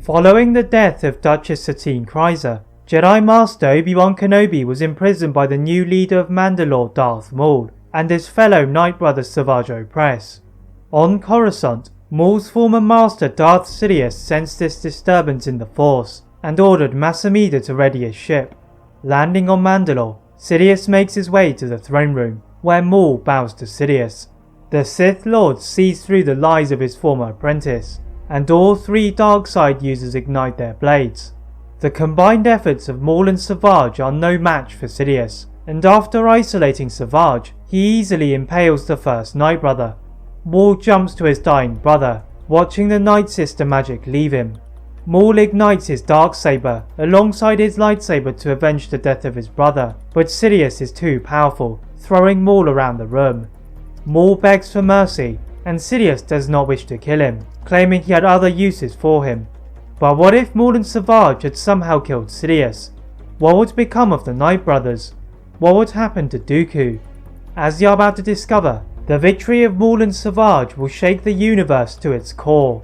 Following the death of Duchess Satine Kryze, Jedi Master Obi-Wan Kenobi was imprisoned by the new leader of Mandalore Darth Maul and his fellow Nightbrother Savage Opress. On Coruscant, Maul's former master Darth Sidious sensed this disturbance in the Force and ordered Mas Amedda to ready his ship. Landing on Mandalore, Sidious makes his way to the throne room, where Maul bows to Sidious. The Sith Lord sees through the lies of his former apprentice, and all three dark side users ignite their blades. The combined efforts of Maul and Savage are no match for Sidious, and after isolating Savage, he easily impales the first Nightbrother. Maul jumps to his dying brother, watching the Nightsister magic leave him. Maul ignites his darksaber alongside his lightsaber to avenge the death of his brother, but Sidious is too powerful, throwing Maul around the room. Maul begs for mercy, and Sidious does not wish to kill him, claiming he had other uses for him. But what if Maul and Savage had somehow killed Sidious? What would become of the Nightbrothers? What would happen to Dooku? As you're about to discover, the victory of Maul and Savage will shake the universe to its core.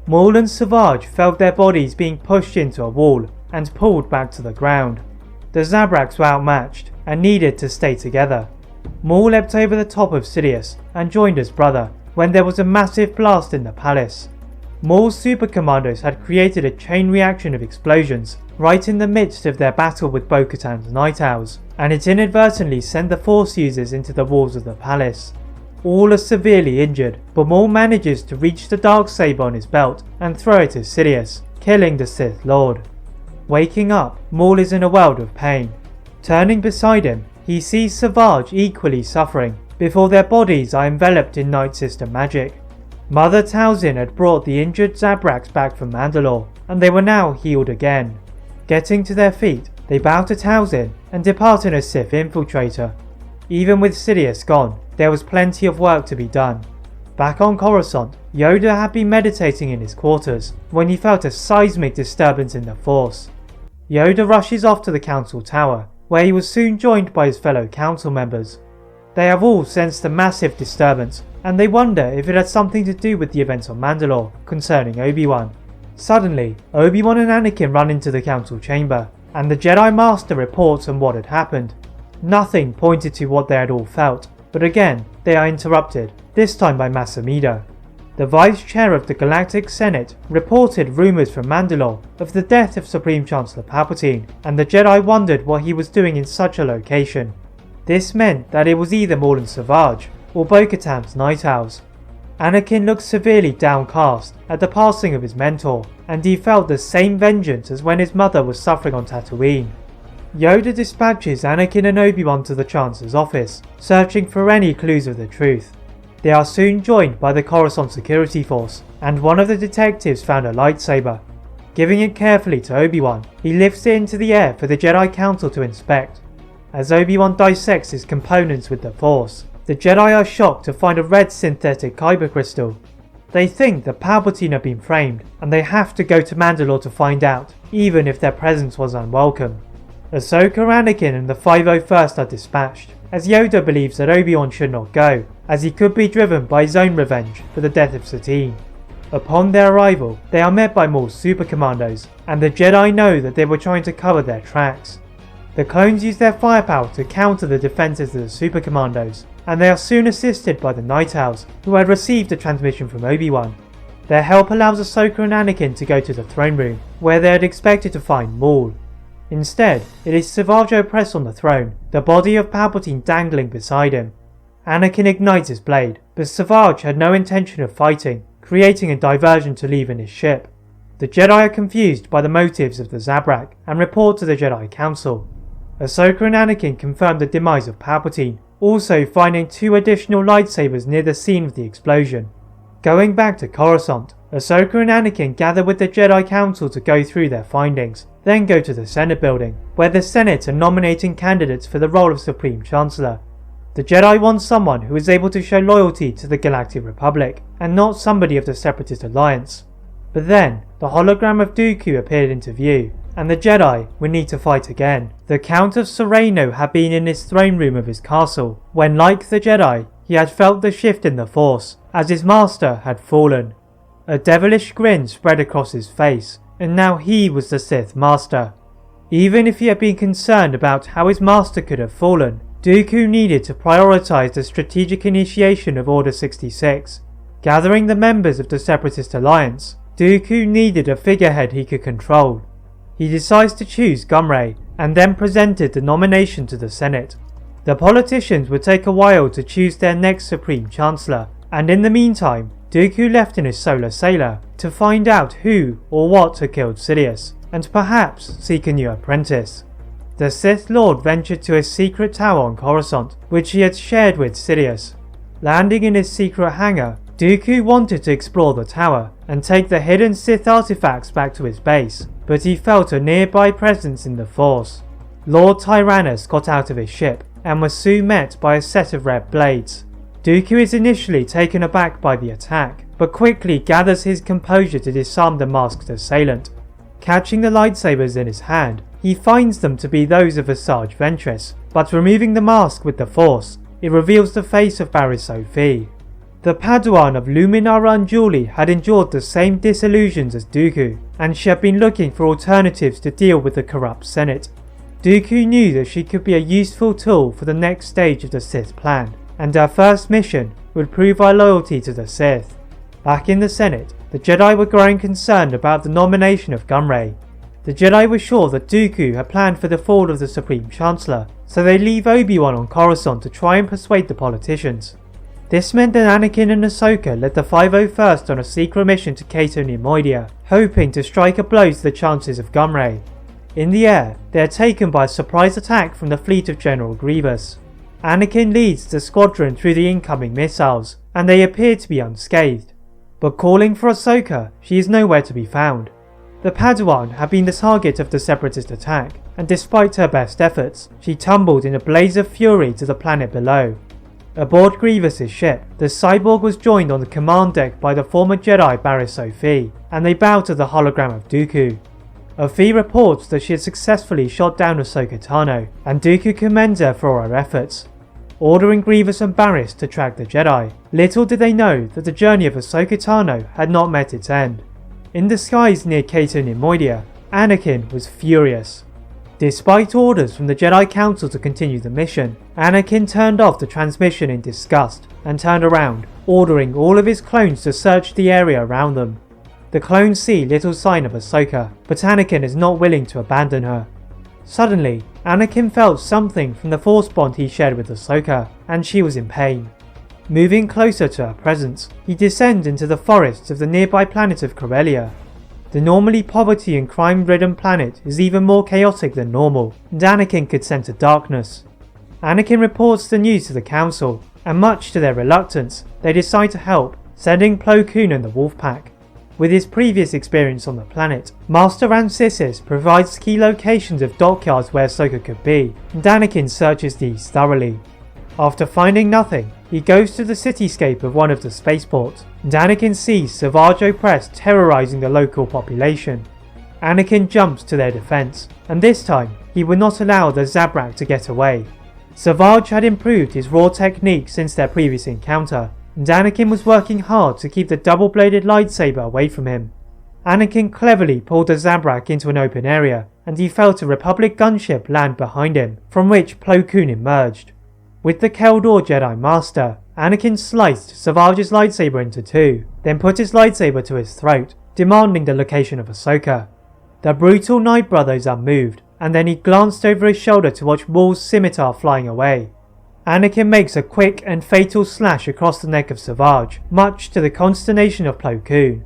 Maul and Savage felt their bodies being pushed into a wall and pulled back to the ground. The Zabraks were outmatched and needed to stay together. Maul leapt over the top of Sidious and joined his brother when there was a massive blast in the palace. Maul's super commandos had created a chain reaction of explosions right in the midst of their battle with Bo-Katan's Night Owls, and it inadvertently sent the Force users into the walls of the palace. All are severely injured, but Maul manages to reach the darksaber on his belt and throw it at Sidious, killing the Sith Lord. Waking up, Maul is in a world of pain. Turning beside him, he sees Savage equally suffering, before their bodies are enveloped in Nightsister magic. Mother Talzin had brought the injured Zabraks back from Mandalore, and they were now healed again. Getting to their feet, they bow to Talzin and depart in a Sith infiltrator. Even with Sidious gone, there was plenty of work to be done. Back on Coruscant, Yoda had been meditating in his quarters when he felt a seismic disturbance in the Force. Yoda rushes off to the Council Tower, where he was soon joined by his fellow council members. They have all sensed a massive disturbance, and they wonder if it had something to do with the events on Mandalore concerning Obi-Wan. Suddenly, Obi-Wan and Anakin run into the council chamber, and the Jedi Master reports on what had happened. Nothing pointed to what they had all felt, but again, they are interrupted, this time by Mas Amedda. The Vice Chair of the Galactic Senate reported rumours from Mandalore of the death of Supreme Chancellor Palpatine, and the Jedi wondered what he was doing in such a location. This meant that it was either Maul and Savage or Bo-Katan's Night Owls. Anakin looked severely downcast at the passing of his mentor, and he felt the same vengeance as when his mother was suffering on Tatooine. Yoda dispatches Anakin and Obi-Wan to the Chancellor's office, searching for any clues of the truth. They are soon joined by the Coruscant security force, and one of the detectives found a lightsaber. Giving it carefully to Obi-Wan, he lifts it into the air for the Jedi Council to inspect. As Obi-Wan dissects its components with the Force, the Jedi are shocked to find a red synthetic kyber crystal. They think that Palpatine had been framed, and they have to go to Mandalore to find out, even if their presence was unwelcome. Ahsoka, Anakin and the 501st are dispatched, as Yoda believes that Obi-Wan should not go, as he could be driven by his own revenge for the death of Satine. Upon their arrival, they are met by Maul's super commandos, and the Jedi know that they were trying to cover their tracks. The clones use their firepower to counter the defences of the super commandos, and they are soon assisted by the Night Owls, who had received a transmission from Obi-Wan. Their help allows Ahsoka and Anakin to go to the throne room, where they had expected to find Maul. Instead, it is Savage Opress on the throne, the body of Palpatine dangling beside him. Anakin ignites his blade, but Savage had no intention of fighting, creating a diversion to leave in his ship. The Jedi are confused by the motives of the Zabrak and report to the Jedi Council. Ahsoka and Anakin confirm the demise of Palpatine, also finding 2 additional lightsabers near the scene of the explosion. Going back to Coruscant, Ahsoka and Anakin gather with the Jedi Council to go through their findings, then go to the Senate building, where the Senate are nominating candidates for the role of Supreme Chancellor. The Jedi want someone who is able to show loyalty to the Galactic Republic, and not somebody of the Separatist Alliance. But then, the hologram of Dooku appeared into view, and the Jedi would need to fight again. The Count of Sereno had been in his throne room of his castle, when like the Jedi, he had felt the shift in the Force, as his master had fallen. A devilish grin spread across his face, and now he was the Sith Master. Even if he had been concerned about how his master could have fallen, Dooku needed to prioritize the strategic initiation of Order 66. Gathering the members of the Separatist Alliance, Dooku needed a figurehead he could control. He decides to choose Gunray, and then presented the nomination to the Senate. The politicians would take a while to choose their next Supreme Chancellor, and in the meantime, Dooku left in his solar sailor to find out who or what had killed Sidious, and perhaps seek a new apprentice. The Sith Lord ventured to his secret tower on Coruscant, which he had shared with Sidious. Landing in his secret hangar, Dooku wanted to explore the tower and take the hidden Sith artifacts back to his base, but he felt a nearby presence in the Force. Lord Tyrannus got out of his ship and was soon met by a set of red blades. Dooku is initially taken aback by the attack, but quickly gathers his composure to disarm the masked assailant. Catching the lightsabers in his hand, he finds them to be those of Asajj Ventress, but removing the mask with the Force, it reveals the face of Barriss Offee. The Padawan of Luminara Unduli had endured the same disillusions as Dooku, and she had been looking for alternatives to deal with the corrupt Senate. Dooku knew that she could be a useful tool for the next stage of the Sith plan, and her first mission would prove our loyalty to the Sith. Back in the Senate, the Jedi were growing concerned about the nomination of Gunray. The Jedi were sure that Dooku had planned for the fall of the Supreme Chancellor, so they leave Obi-Wan on Coruscant to try and persuade the politicians. This meant that Anakin and Ahsoka led the 501st on a secret mission to Cato Neimoidia, hoping to strike a blow to the chances of Gunray. In the air, they are taken by a surprise attack from the fleet of General Grievous. Anakin leads the squadron through the incoming missiles, and they appear to be unscathed. But calling for Ahsoka, she is nowhere to be found. The Padawan had been the target of the Separatist attack, and despite her best efforts, she tumbled in a blaze of fury to the planet below. Aboard Grievous's ship, the cyborg was joined on the command deck by the former Jedi Barriss Offee, and they bow to the hologram of Dooku. Offee reports that she had successfully shot down Ahsoka Tano, and Dooku commends her for her efforts. Ordering Grievous and Barriss to track the Jedi, little did they know that the journey of Ahsoka Tano had not met its end. In the skies near Cato Neimoidia, Anakin was furious. Despite orders from the Jedi Council to continue the mission, Anakin turned off the transmission in disgust and turned around, ordering all of his clones to search the area around them. The clones see little sign of Ahsoka, but Anakin is not willing to abandon her. Suddenly, Anakin felt something from the Force bond he shared with Ahsoka, and she was in pain. Moving closer to her presence, he descends into the forests of the nearby planet of Corellia. The normally poverty and crime-ridden planet is even more chaotic than normal, and Anakin could sense a darkness. Anakin reports the news to the Council, and much to their reluctance, they decide to help, sending Plo Koon and the Wolfpack. With his previous experience on the planet, Master Rancisis provides key locations of dockyards where Ahsoka could be, and Anakin searches these thoroughly. After finding nothing, he goes to the cityscape of one of the spaceports, and Anakin sees Savage Opress terrorizing the local population. Anakin jumps to their defense, and this time, he would not allow the Zabrak to get away. Savage had improved his raw technique since their previous encounter, and Anakin was working hard to keep the double-bladed lightsaber away from him. Anakin cleverly pulled the Zabrak into an open area, and he felt a Republic gunship land behind him, from which Plo Koon emerged. With the Keldor Jedi Master, Anakin sliced Savage's lightsaber into two, then put his lightsaber to his throat, demanding the location of Ahsoka. The brutal Nightbrothers unmoved, and then he glanced over his shoulder to watch Maul's scimitar flying away. Anakin makes a quick and fatal slash across the neck of Savage, much to the consternation of Plo Koon.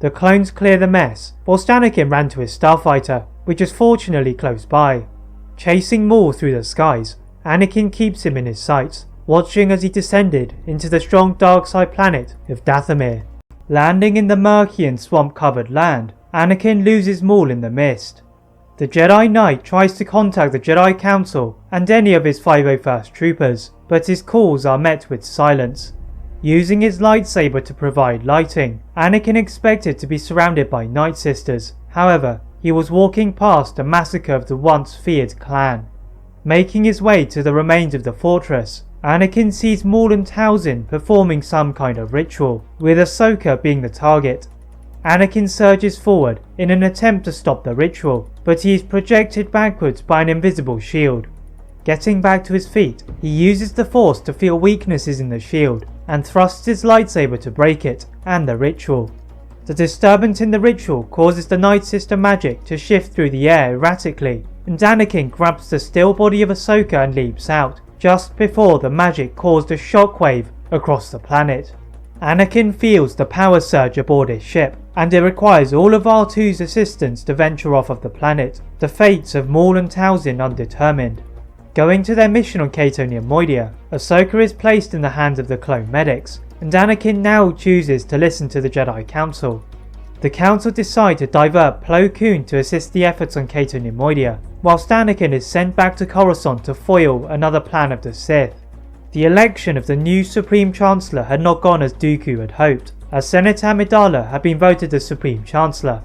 The clones clear the mess, whilst Anakin ran to his starfighter, which was fortunately close by. Chasing Maul through the skies, Anakin keeps him in his sights, watching as he descended into the strong dark side planet of Dathomir. Landing in the murky and swamp-covered land, Anakin loses Maul in the mist. The Jedi Knight tries to contact the Jedi Council and any of his 501st troopers, but his calls are met with silence. Using his lightsaber to provide lighting, Anakin expected to be surrounded by Nightsisters. However, he was walking past a massacre of the once feared clan. Making his way to the remains of the fortress, Anakin sees Maul and Talzin performing some kind of ritual, with Ahsoka being the target. Anakin surges forward in an attempt to stop the ritual, but he is projected backwards by an invisible shield. Getting back to his feet, he uses the Force to feel weaknesses in the shield and thrusts his lightsaber to break it and the ritual. The disturbance in the ritual causes the Nightsister magic to shift through the air erratically, and Anakin grabs the still body of Ahsoka and leaps out, just before the magic caused a shockwave across the planet. Anakin feels the power surge aboard his ship, and it requires all of R2's assistants to venture off of the planet, the fates of Maul and Towson undetermined. Going to their mission on Cato near Moidia, Ahsoka is placed in the hands of the clone medics, and Anakin now chooses to listen to the Jedi Council. The Council decide to divert Plo Koon to assist the efforts on Cato near Moidia, whilst Anakin is sent back to Coruscant to foil another plan of the Sith. The election of the new Supreme Chancellor had not gone as Dooku had hoped, as Senator Amidala had been voted as Supreme Chancellor.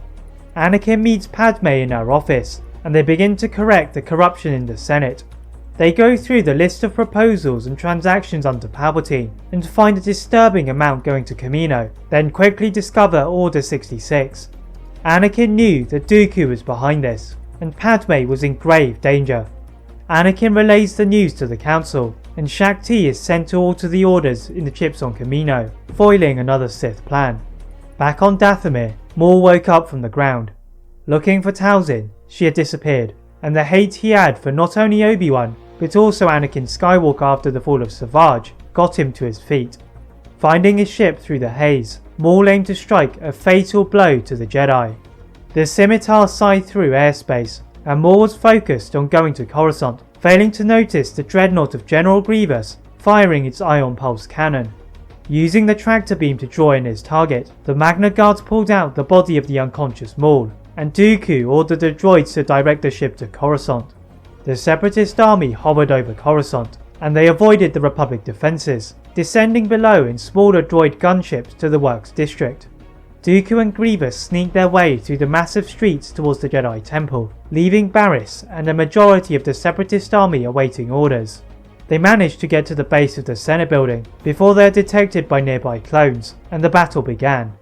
Anakin meets Padme in her office, and they begin to correct the corruption in the Senate. They go through the list of proposals and transactions under Palpatine, and find a disturbing amount going to Kamino, then quickly discover Order 66. Anakin knew that Dooku was behind this, and Padme was in grave danger. Anakin relays the news to the Council, and Shaak Ti is sent to alter the orders in the chips on Kamino, foiling another Sith plan. Back on Dathomir, Maul woke up from the ground. Looking for Towson, she had disappeared, and the hate he had for not only Obi-Wan, but also Anakin Skywalker after the fall of Savage, got him to his feet. Finding his ship through the haze, Maul aimed to strike a fatal blow to the Jedi. The scimitar sighed through airspace, and Maul was focused on going to Coruscant, failing to notice the dreadnought of General Grievous firing its ion pulse cannon. Using the tractor beam to draw in his target, the Magna Guards pulled out the body of the unconscious Maul, and Dooku ordered the droids to direct the ship to Coruscant. The Separatist army hovered over Coruscant, and they avoided the Republic defences, descending below in smaller droid gunships to the Works district. Dooku and Grievous sneaked their way through the massive streets towards the Jedi Temple, leaving Barriss and a majority of the Separatist army awaiting orders. They managed to get to the base of the Senate building before they are detected by nearby clones, and the battle began.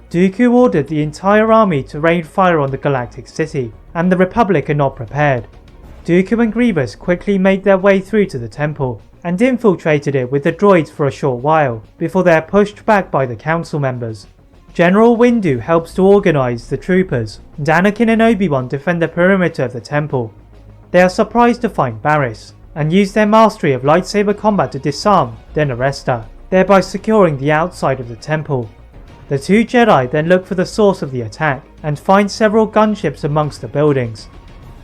Dooku ordered the entire army to rain fire on the Galactic City, and the Republic are not prepared. Dooku and Grievous quickly made their way through to the temple, and infiltrated it with the droids for a short while, before they are pushed back by the council members. General Windu helps to organise the troopers, and Anakin and Obi-Wan defend the perimeter of the temple. They are surprised to find Barriss, and use their mastery of lightsaber combat to disarm, then arrest her, thereby securing the outside of the temple. The two Jedi then look for the source of the attack, and find several gunships amongst the buildings.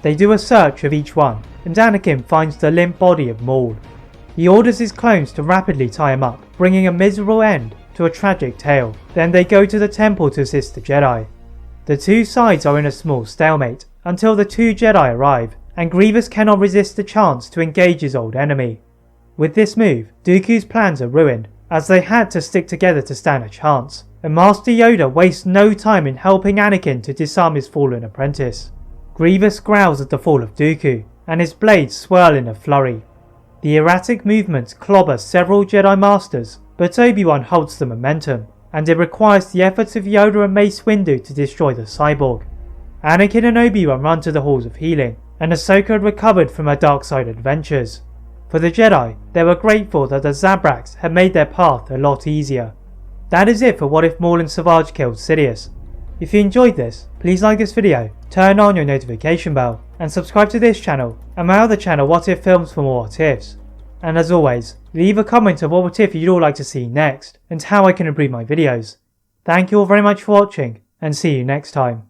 They do a search of each one, and Anakin finds the limp body of Maul. He orders his clones to rapidly tie him up, bringing a miserable end to a tragic tale. Then they go to the temple to assist the Jedi. The two sides are in a small stalemate until the two Jedi arrive, and Grievous cannot resist the chance to engage his old enemy. With this move, Dooku's plans are ruined, as they had to stick together to stand a chance, and Master Yoda wastes no time in helping Anakin to disarm his fallen apprentice. Grievous growls at the fall of Dooku, and his blades swirl in a flurry. The erratic movements clobber several Jedi Masters, but Obi-Wan holds the momentum, and it requires the efforts of Yoda and Mace Windu to destroy the cyborg. Anakin and Obi-Wan run to the Halls of Healing, and Ahsoka had recovered from her dark side adventures. For the Jedi, they were grateful that the Zabraks had made their path a lot easier. That is it for What If Maul and Savage Killed Sidious. If you enjoyed this, please like this video, turn on your notification bell, and subscribe to this channel and my other channel What If Films for more what ifs. And as always, leave a comment of what if you'd all like to see next, and how I can improve my videos. Thank you all very much for watching, and see you next time.